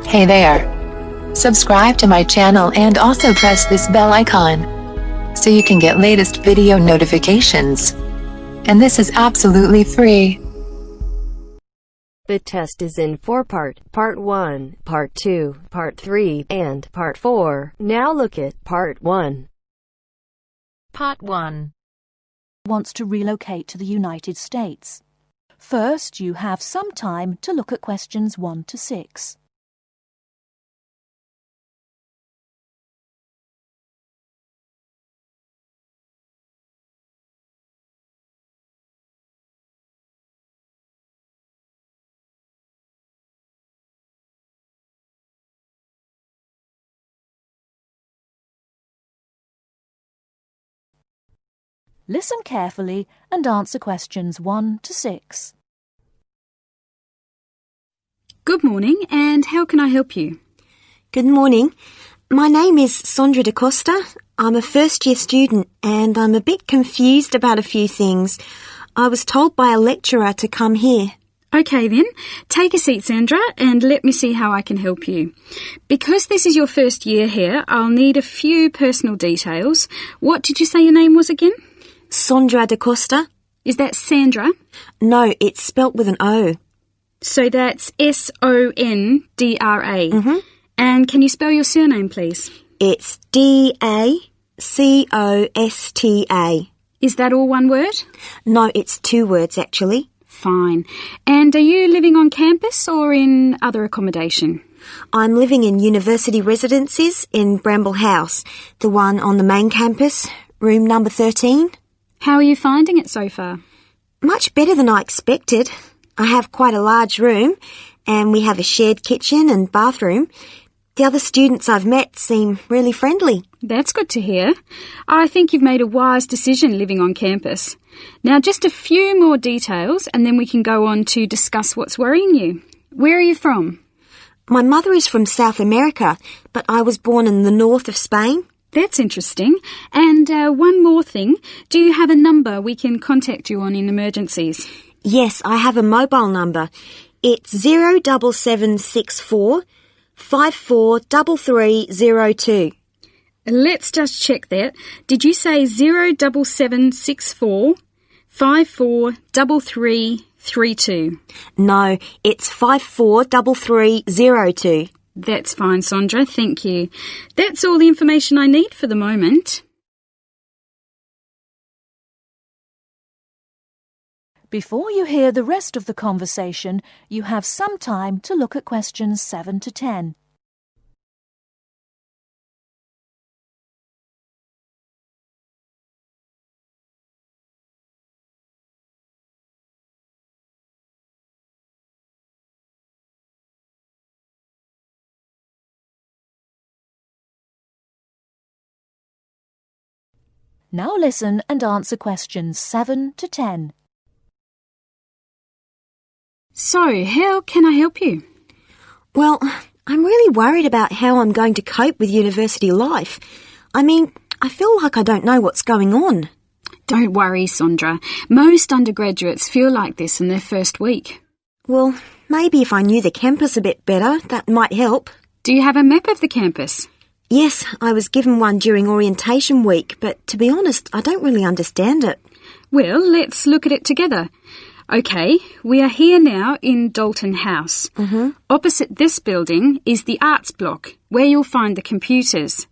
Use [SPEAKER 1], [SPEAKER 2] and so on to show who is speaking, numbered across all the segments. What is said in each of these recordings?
[SPEAKER 1] Hey there! Subscribe to my channel and also press this bell icon so you can get latest video notifications. And this is absolutely free.
[SPEAKER 2] The test is in 4-part, Part 1, Part 2, Part 3, and Part 4. Now look at Part 1.
[SPEAKER 3] Part 1.
[SPEAKER 4] Wants to relocate to the United States. First, you have some time to look at questions 1 to 6. Listen carefully and answer questions 1 to 6.
[SPEAKER 5] Good morning, and how can I help you?
[SPEAKER 6] Good morning. My name is Sandra da Costa. I'm a first-year student and I'm a bit confused about a few things. I was told by a lecturer to come here.
[SPEAKER 5] Okay then, take a seat, Sandra, and let me see how I can help you. Because this is your first year here, I'll need a few personal details. What did you say your name was again?
[SPEAKER 6] Sandra da Costa.
[SPEAKER 5] Is that Sandra?
[SPEAKER 6] No, it's spelt with an O.
[SPEAKER 5] So that's S-O-N-D-R-A.
[SPEAKER 6] Mm-hmm.
[SPEAKER 5] And can you spell your surname, please?
[SPEAKER 6] It's D-A-C-O-S-T-A.
[SPEAKER 5] Is that all one word?
[SPEAKER 6] No, it's 2 words actually.
[SPEAKER 5] Fine. And are you living on campus or in other accommodation?
[SPEAKER 6] I'm living in university residences in Bramble House, the one on the main campus, room number 13.
[SPEAKER 5] How are you finding it so far?
[SPEAKER 6] Much better than I expected. I have quite a large room and we have a shared kitchen and bathroom. The other students I've met seem really friendly.
[SPEAKER 5] That's good to hear. I think you've made a wise decision living on campus. Now just a few more details and then we can go on to discuss what's worrying you. Where are you from?
[SPEAKER 6] My mother is from South America, but I was born in the north of Spain.
[SPEAKER 5] That's interesting. And one more thing. Do you have a number we can contact you on in emergencies?
[SPEAKER 6] Yes, I have a mobile number. It's 07764 543302.
[SPEAKER 5] Let's just check that. Did you say 07764 543332?
[SPEAKER 6] No, it's 543302.
[SPEAKER 5] That's fine, Sandra. Thank you. That's all the information I need for the moment.
[SPEAKER 4] Before you hear the rest of the conversation, you have some time to look at questions 7 to 10. Now listen and answer questions 7 to 10.
[SPEAKER 5] So, how can I help you?
[SPEAKER 6] Well, I'm really worried about how I'm going to cope with university life. I mean, I feel like I don't know what's going on.
[SPEAKER 5] Don't worry, Sandra. Most undergraduates feel like this in their first week.
[SPEAKER 6] Well, maybe if I knew the campus a bit better, that might help.
[SPEAKER 5] Do you have a map of the campus?
[SPEAKER 6] Yes, I was given one during orientation week, but to be honest, I don't really understand it.
[SPEAKER 5] Well, let's look at it together. Okay, we are here now in Dalton House.
[SPEAKER 6] Mm-hmm.
[SPEAKER 5] Opposite this building is the arts block, where you'll find the computers.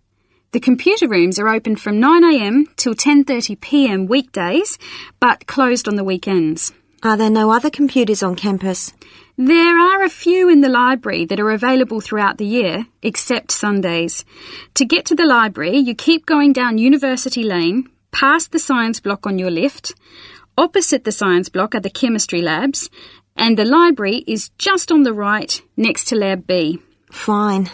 [SPEAKER 5] The computer rooms are open from 9 a.m. till 10:30 p.m. weekdays, but closed on the weekends.
[SPEAKER 6] Are there no other computers on campus?
[SPEAKER 5] There are a few in the library that are available throughout the year, except Sundays. To get to the library, you keep going down University Lane, past the science block on your left. Opposite the science block are the chemistry labs, and the library is just on the right, next to Lab B.
[SPEAKER 6] Fine.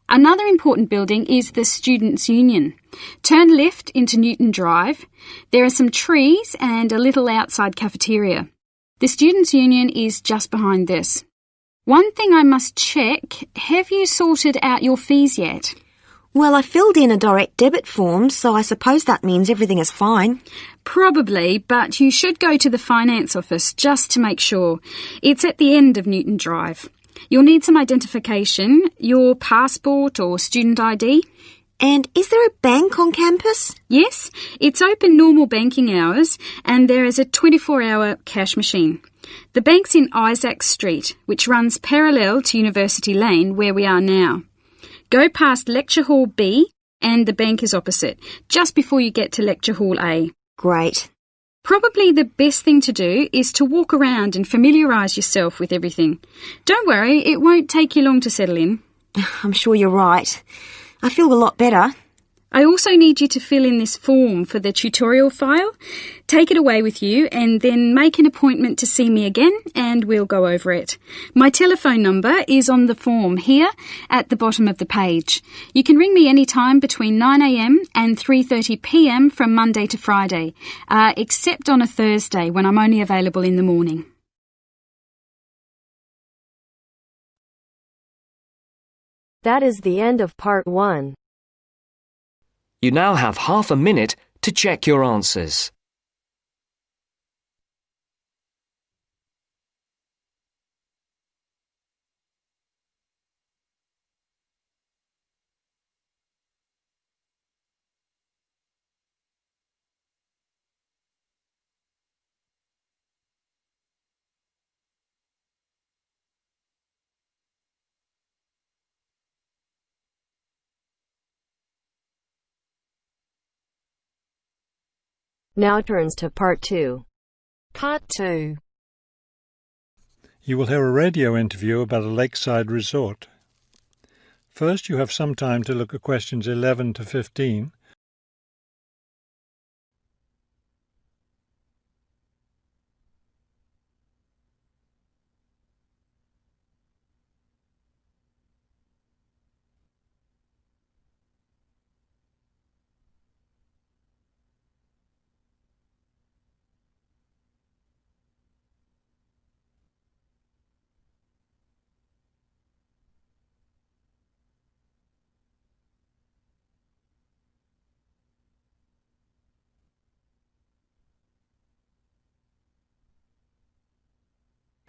[SPEAKER 5] Another important building is the Students' Union. Turn left into Newton Drive. There are some trees and a little outside cafeteria. The Students' Union is just behind this. One thing I must check, have you sorted out your fees yet?
[SPEAKER 6] Well, I filled in a direct debit form, so I suppose that means everything is fine.
[SPEAKER 5] Probably, but you should go to the finance office just to make sure. It's at the end of Newton Drive. You'll need some identification, your passport or student ID.
[SPEAKER 6] And is there a bank on campus?
[SPEAKER 5] Yes, it's open normal banking hours and there is a 24-hour cash machine. The bank's in Isaac Street, which runs parallel to University Lane, where we are now. Go past Lecture Hall B and the bank is opposite, just before you get to Lecture Hall A.
[SPEAKER 6] Great.
[SPEAKER 5] Probably the best thing to do is to walk around and familiarise yourself with everything. Don't worry, it won't take you long to settle in.
[SPEAKER 6] I'm sure you're right. I feel a lot better.
[SPEAKER 5] I also need you to fill in this form for the tutorial file. Take it away with you and then make an appointment to see me again and we'll go over it. My telephone number is on the form here at the bottom of the page. You can ring me anytime between 9 a.m. and 3:30 p.m. from Monday to Friday, except on a Thursday when I'm only available in the morning.
[SPEAKER 2] That is the end of part 1.
[SPEAKER 7] You now have half a minute to check your answers.
[SPEAKER 2] Now turns to part 2.
[SPEAKER 3] Part 2.
[SPEAKER 8] You will hear a radio interview about a lakeside resort. First, you have some time to look at questions 11 to 15.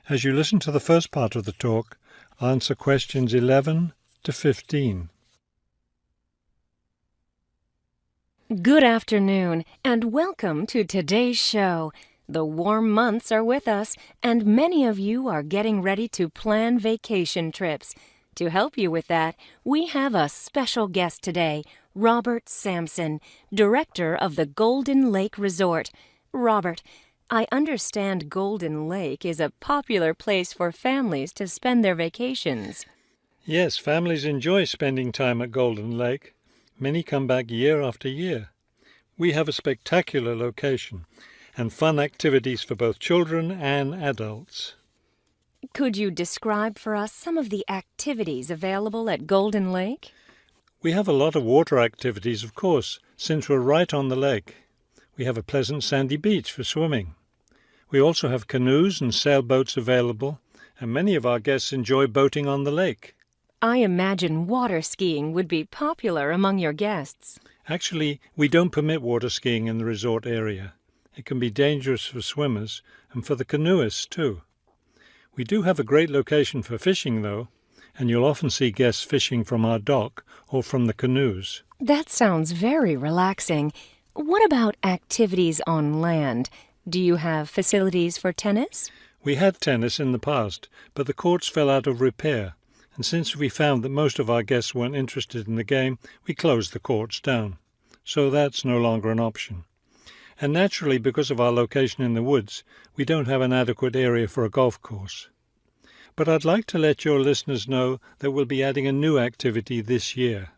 [SPEAKER 8] As you listen to the first part of the talk, answer questions 11 to 15.
[SPEAKER 9] Good afternoon, and welcome to today's show. The warm months are with us, and many of you are getting ready to plan vacation trips. To help you with that, we have a special guest today, Robert Sampson, director of the Golden Lake Resort. Robert, I understand Golden Lake is a popular place for families to spend their vacations.
[SPEAKER 8] Yes, families enjoy spending time at Golden Lake. Many come back year after year. We have a spectacular location and fun activities for both children and adults.
[SPEAKER 9] Could you describe for us some of the activities available at Golden Lake?
[SPEAKER 8] We have a lot of water activities, of course, since we're right on the lake. We have a pleasant sandy beach for swimming. We also have canoes and sailboats available, and many of our guests enjoy boating on the lake.
[SPEAKER 9] I imagine water skiing would be popular among your guests.
[SPEAKER 8] Actually, we don't permit water skiing in the resort area. It can be dangerous for swimmers and for the canoeists too. We do have a great location for fishing, though, and you'll often see guests fishing from our dock or from the canoes.
[SPEAKER 9] That sounds very relaxing. What about activities on land? Do you have facilities for tennis?
[SPEAKER 8] We had tennis in the past, but the courts fell out of repair, and since we found that most of our guests weren't interested in the game, we closed the courts down. So that's no longer an option. And naturally, because of our location in the woods, we don't have an adequate area for a golf course. But I'd like to let your listeners know that we'll be adding a new activity this year.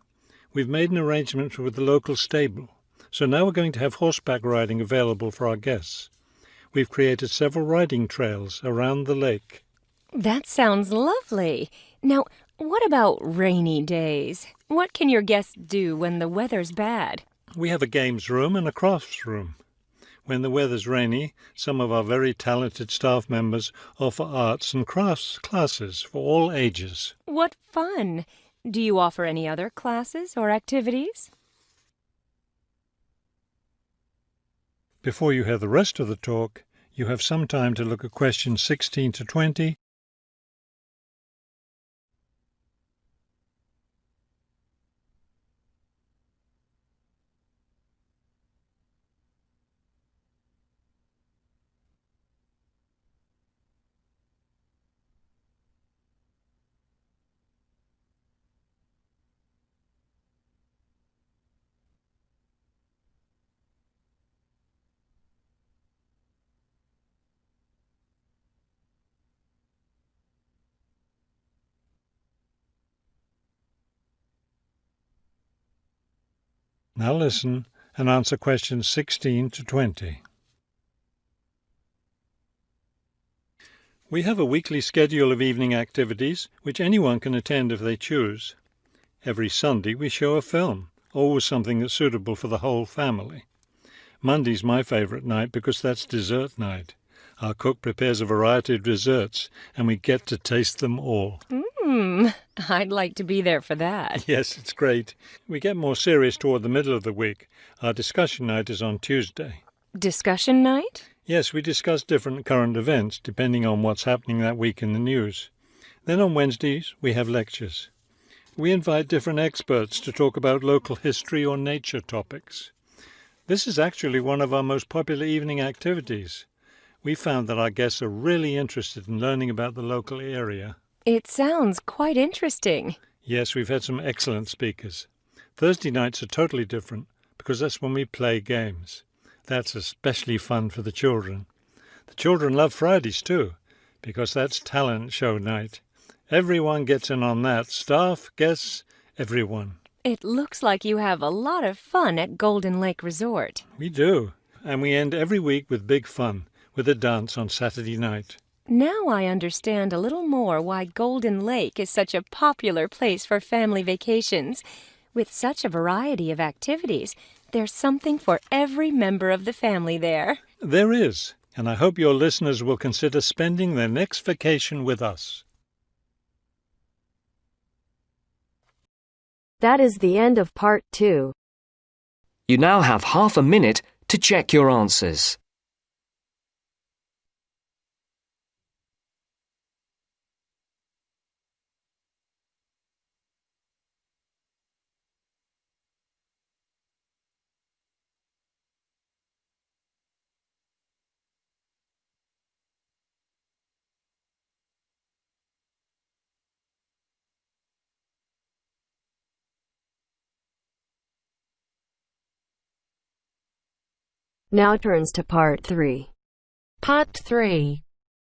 [SPEAKER 8] We've made an arrangement with the local stable, so now we're going to have horseback riding available for our guests. We've created several riding trails around the lake.
[SPEAKER 9] That sounds lovely. Now, what about rainy days? What can your guests do when the weather's bad?
[SPEAKER 8] We have a games room and a crafts room. When the weather's rainy, some of our very talented staff members offer arts and crafts classes for all ages.
[SPEAKER 9] What fun! Do you offer any other classes or activities?
[SPEAKER 8] Before you hear the rest of the talk, you have some time to look at questions 16 to 20 Now listen and answer questions 16 to 20. We have a weekly schedule of evening activities which anyone can attend if they choose. Every Sunday we show a film, always something that's suitable for the whole family. Monday's my favourite night because that's dessert night. Our cook prepares a variety of desserts and we get to taste them all.
[SPEAKER 9] I'd like to be there for that.
[SPEAKER 8] Yes, it's great. We get more serious toward the middle of the week. Our discussion night is on Tuesday.
[SPEAKER 9] Discussion night?
[SPEAKER 8] Yes, we discuss different current events depending on what's happening that week in the news. Then on Wednesdays we have lectures. We invite different experts to talk about local history or nature topics. This is actually one of our most popular evening activities. We found that our guests are really interested in learning about the local area.
[SPEAKER 9] It sounds quite interesting.
[SPEAKER 8] Yes, we've had some excellent speakers. Thursday nights are totally different because that's when we play games. That's especially fun for the children. The children love Fridays too because that's talent show night. Everyone gets in on that. Staff, guests, everyone.
[SPEAKER 9] It looks like you have a lot of fun at Golden Lake Resort.
[SPEAKER 8] We do. And we end every week with big fun, with a dance on Saturday night.
[SPEAKER 9] Now I understand a little more why Golden Lake is such a popular place for family vacations. With such a variety of activities, there's something for every member of the family there.
[SPEAKER 8] There is. And I hope your listeners will consider spending their next vacation with us.
[SPEAKER 2] That is the end of part 2.
[SPEAKER 7] You now have half a minute to check your answers.
[SPEAKER 2] Now turns to part 3.
[SPEAKER 3] Part 3.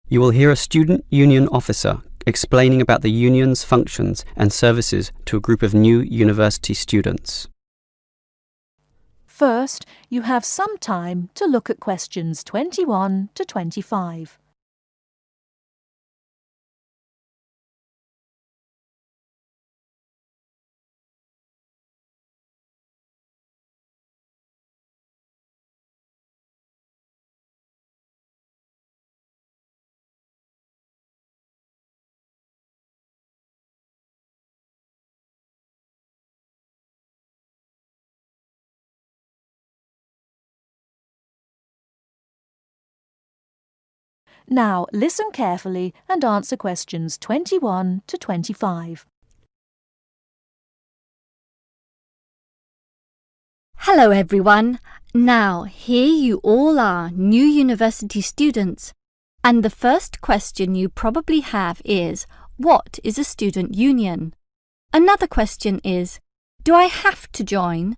[SPEAKER 10] You will hear a student union officer explaining about the union's functions and services to a group of new university students.
[SPEAKER 4] First, you have some time to look at questions 21 to 25. Now listen carefully and answer questions 21 to 25.
[SPEAKER 11] Hello everyone. Now here you all are, new university students. And the first question you probably have is, what is a student union? Another question is, do I have to join?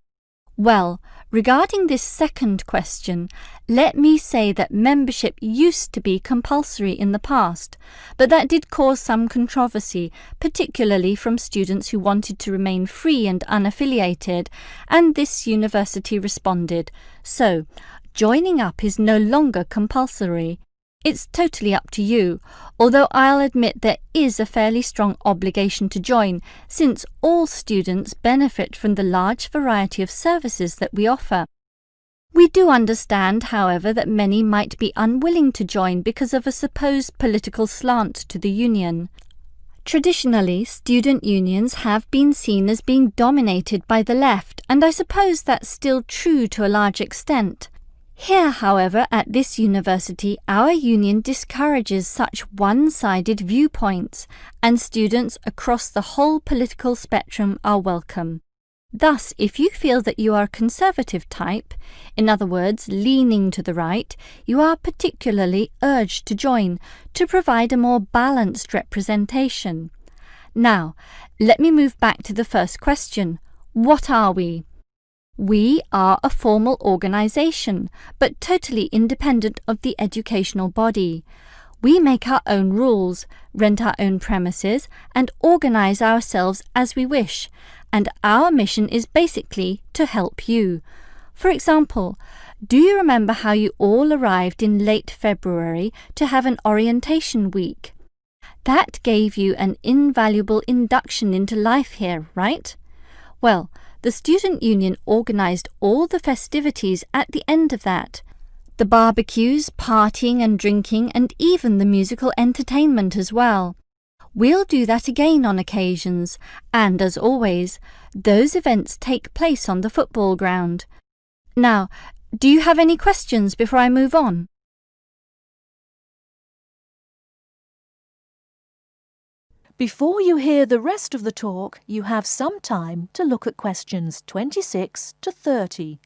[SPEAKER 11] Well, regarding this second question, let me say that membership used to be compulsory in the past, but that did cause some controversy, particularly from students who wanted to remain free and unaffiliated, and this university responded. So, joining up is no longer compulsory. It's totally up to you, although I'll admit there is a fairly strong obligation to join, since all students benefit from the large variety of services that we offer. We do understand, however, that many might be unwilling to join because of a supposed political slant to the union. Traditionally, student unions have been seen as being dominated by the left, and I suppose that's still true to a large extent. Here, however, at this university, our union discourages such one-sided viewpoints, and students across the whole political spectrum are welcome. Thus, if you feel that you are a conservative type, in other words, leaning to the right, you are particularly urged to join, to provide a more balanced representation. Now, let me move back to the first question. What are we? We are a formal organisation, but totally independent of the educational body. We make our own rules, rent our own premises, and organise ourselves as we wish, and our mission is basically to help you. For example, do you remember how you all arrived in late February to have an orientation week? That gave you an invaluable induction into life here, right? Well, the Student Union organised all the festivities at the end of that. The barbecues, partying and drinking, and even the musical entertainment as well. We'll do that again on occasions, and as always, those events take place on the football ground. Now, do you have any questions before I move on?
[SPEAKER 4] Before you hear the rest of the talk, you have some time to look at questions 26 to 30.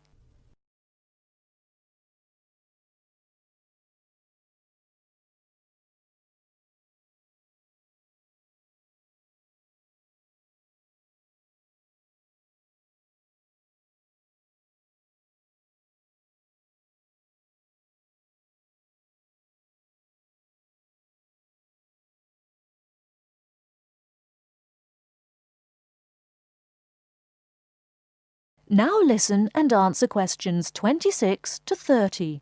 [SPEAKER 4] Now listen and answer questions 26 to 30.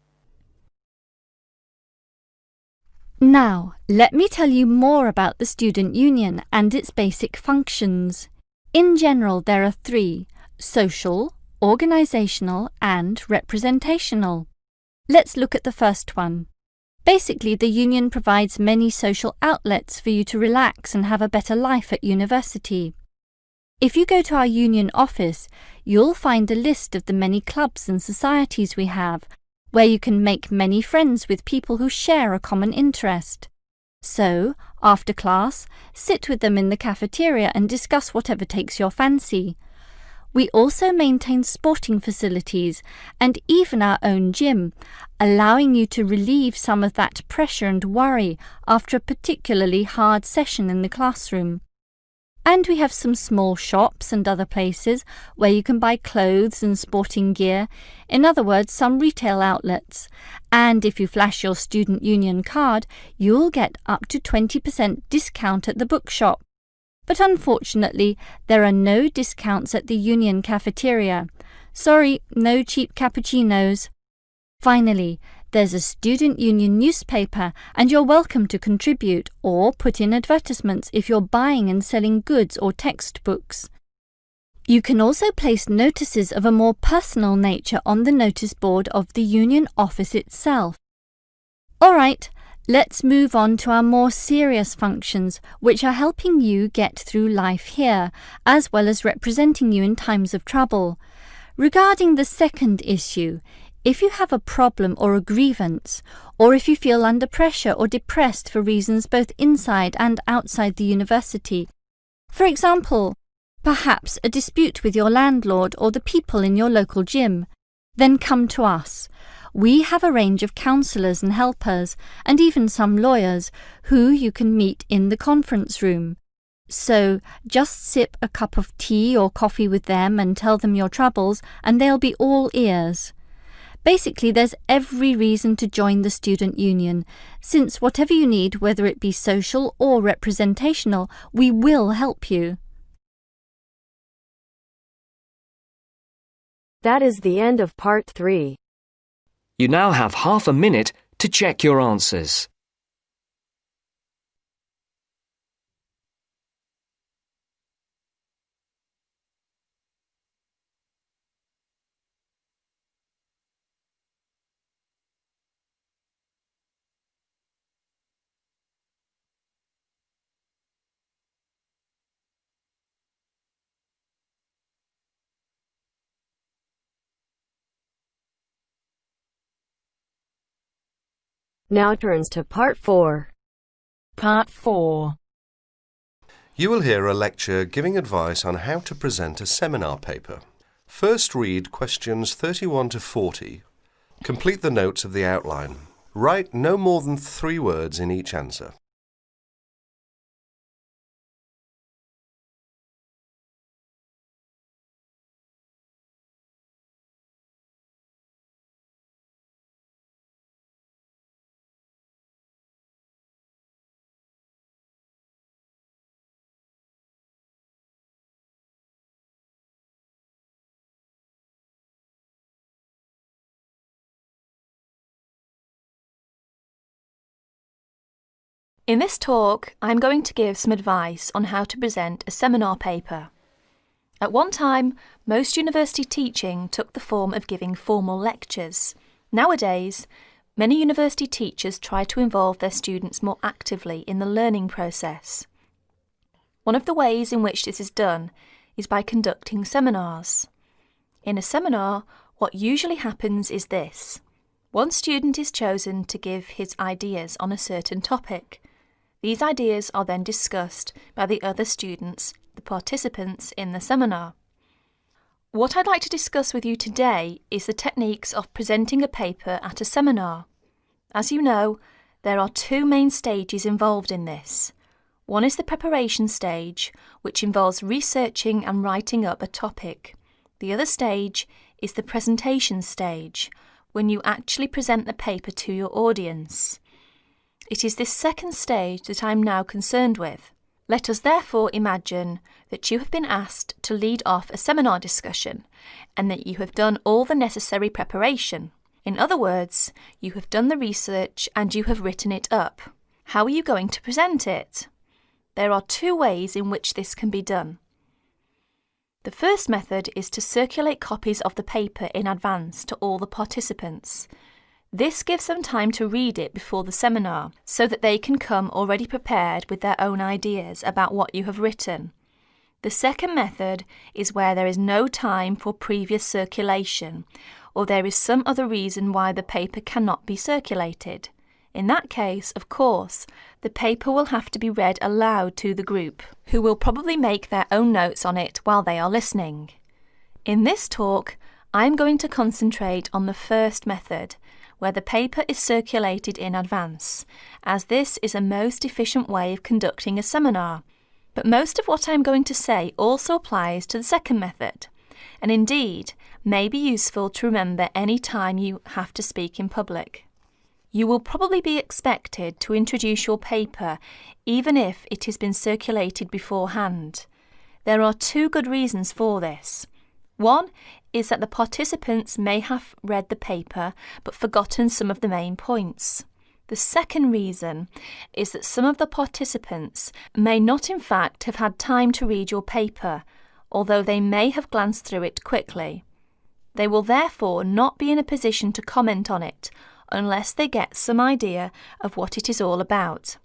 [SPEAKER 11] Now, let me tell you more about the Student Union and its basic functions. In general, there are three: social, organisational and representational. Let's look at the first one. Basically, the union provides many social outlets for you to relax and have a better life at university. If you go to our union office, you'll find a list of the many clubs and societies we have, where you can make many friends with people who share a common interest. So, after class, sit with them in the cafeteria and discuss whatever takes your fancy. We also maintain sporting facilities and even our own gym, allowing you to relieve some of that pressure and worry after a particularly hard session in the classroom. And we have some small shops and other places where you can buy clothes and sporting gear, in other words, some retail outlets. And if you flash your Student Union card, you'll get up to 20% discount at the bookshop. But unfortunately, there are no discounts at the union cafeteria. Sorry, no cheap cappuccinos. Finally, there's a Student Union newspaper, and you're welcome to contribute or put in advertisements if you're buying and selling goods or textbooks. You can also place notices of a more personal nature on the notice board of the union office itself. All right, let's move on to our more serious functions, which are helping you get through life here, as well as representing you in times of trouble. Regarding the second issue, if you have a problem or a grievance, or if you feel under pressure or depressed for reasons both inside and outside the university, for example, perhaps a dispute with your landlord or the people in your local gym, then come to us. We have a range of counsellors and helpers, and even some lawyers, who you can meet in the conference room. So just sip a cup of tea or coffee with them and tell them your troubles, and they'll be all ears. Basically, there's every reason to join the Student Union, since whatever you need, whether it be social or representational, we will help you.
[SPEAKER 2] That is the end of part 3.
[SPEAKER 7] You now have half a minute to check your answers.
[SPEAKER 2] Now turns to part 4.
[SPEAKER 3] Part 4.
[SPEAKER 12] You will hear a lecture giving advice on how to present a seminar paper. First read questions 31 to 40. Complete the notes of the outline. Write no more than 3 words in each answer.
[SPEAKER 13] In this talk, I'm going to give some advice on how to present a seminar paper. At one time, most university teaching took the form of giving formal lectures. Nowadays, many university teachers try to involve their students more actively in the learning process. One of the ways in which this is done is by conducting seminars. In a seminar, what usually happens is this. One student is chosen to give his ideas on a certain topic. These ideas are then discussed by the other students, the participants in the seminar. What I'd like to discuss with you today is the techniques of presenting a paper at a seminar. As you know, there are two main stages involved in this. One is the preparation stage, which involves researching and writing up a topic. The other stage is the presentation stage, when you actually present the paper to your audience. It is this second stage that I'm now concerned with. Let us therefore imagine that you have been asked to lead off a seminar discussion and that you have done all the necessary preparation. In other words, you have done the research and you have written it up. How are you going to present it? There are two ways in which this can be done. The first method is to circulate copies of the paper in advance to all the participants. This gives them time to read it before the seminar, so that they can come already prepared with their own ideas about what you have written. The second method is where there is no time for previous circulation, or there is some other reason why the paper cannot be circulated. In that case, of course, the paper will have to be read aloud to the group, who will probably make their own notes on it while they are listening. In this talk, I am going to concentrate on the first method, where the paper is circulated in advance, as this is a most efficient way of conducting a seminar. But most of what I am going to say also applies to the second method, and indeed may be useful to remember any time you have to speak in public. You will probably be expected to introduce your paper even if it has been circulated beforehand. There are two good reasons for this. One is that the participants may have read the paper but forgotten some of the main points. The second reason is that some of the participants may not in fact have had time to read your paper, although they may have glanced through it quickly. They will therefore not be in a position to comment on it unless they get some idea of what it is all about.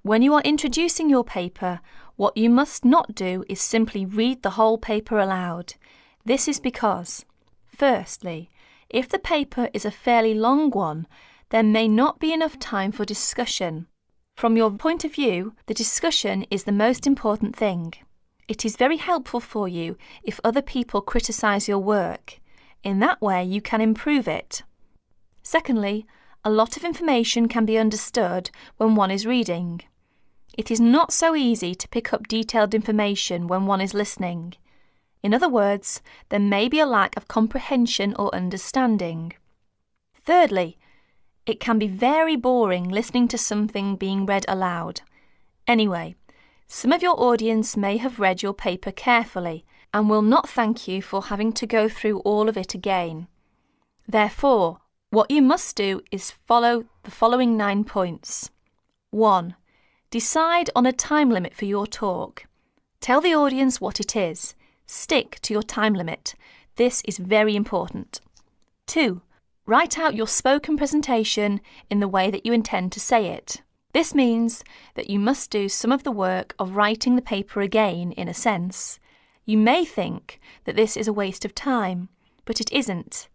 [SPEAKER 13] When you are introducing your paper, what you must not do is simply read the whole paper aloud. This is because, firstly, if the paper is a fairly long one, there may not be enough time for discussion. From your point of view, the discussion is the most important thing. It is very helpful for you if other people criticise your work. In that way, you can improve it. Secondly, a lot of information can be understood when one is reading. It is not so easy to pick up detailed information when one is listening. In other words, there may be a lack of comprehension or understanding. Thirdly, it can be very boring listening to something being read aloud. Anyway, some of your audience may have read your paper carefully and will not thank you for having to go through all of it again. Therefore, what you must do is follow the following 9 points. 1. Decide on a time limit for your talk. Tell the audience what it is. Stick to your time limit. This is very important. 2. Write out your spoken presentation in the way that you intend to say it. This means that you must do some of the work of writing the paper again, in a sense. You may think that this is a waste of time, but it isn't.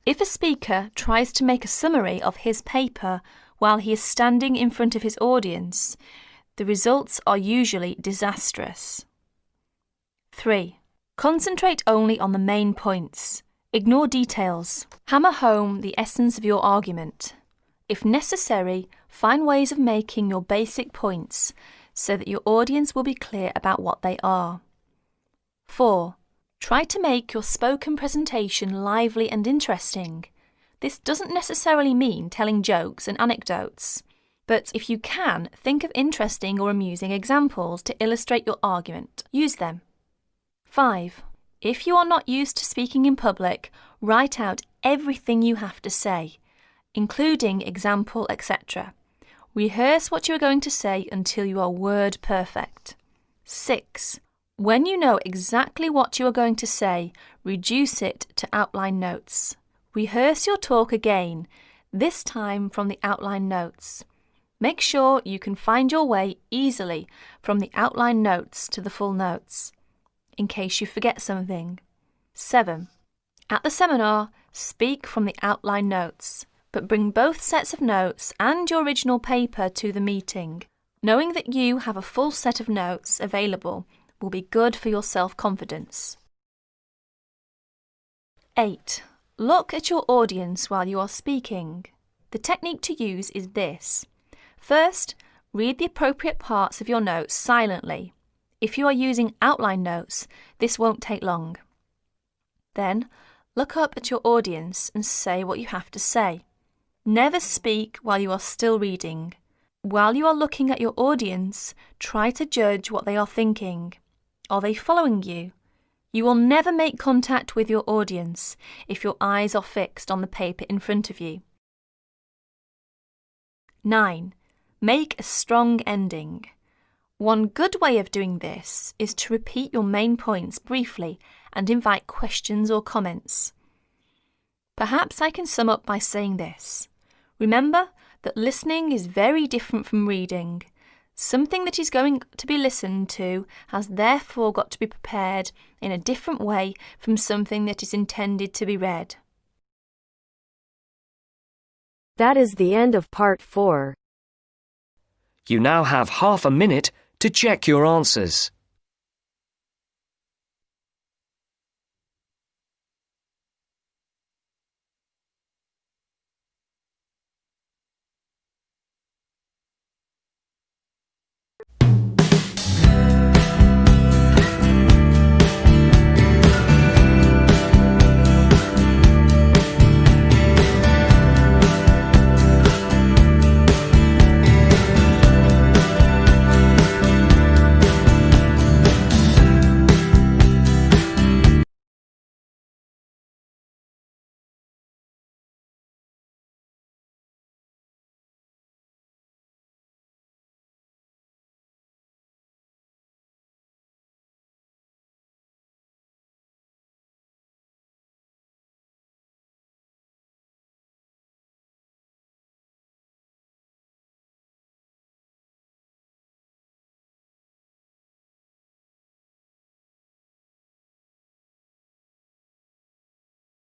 [SPEAKER 13] If a speaker tries to make a summary of his paper while he is standing in front of his audience, the results are usually disastrous. 3. Concentrate only on the main points. Ignore details. Hammer home the essence of your argument. If necessary, find ways of making your basic points so that your audience will be clear about what they are. 4. Try to make your spoken presentation lively and interesting. This doesn't necessarily mean telling jokes and anecdotes, but if you can, think of interesting or amusing examples to illustrate your argument. Use them. 5. If you are not used to speaking in public, write out everything you have to say, including example, etc. Rehearse what you are going to say until you are word perfect. 6. When you know exactly what you are going to say, reduce it to outline notes. Rehearse your talk again, this time from the outline notes. Make sure you can find your way easily from the outline notes to the full notes, in case you forget something. 7. At the seminar, speak from the outline notes, but bring both sets of notes and your original paper to the meeting. Knowing that you have a full set of notes available will be good for your self-confidence. 8. Look at your audience while you are speaking. The technique to use is this. First, read the appropriate parts of your notes silently. If you are using outline notes, this won't take long. Then, look up at your audience and say what you have to say. Never speak while you are still reading. While you are looking at your audience, try to judge what they are thinking. Are they following you? You will never make contact with your audience if your eyes are fixed on the paper in front of you. 9. Make a strong ending. One good way of doing this is to repeat your main points briefly and invite questions or comments. Perhaps I can sum up by saying this. Remember that listening is very different from reading. Something that is going to be listened to has therefore got to be prepared in a different way from something that is intended to be read.
[SPEAKER 2] That is the end of part 4.
[SPEAKER 7] You now have half a minute to check your answers.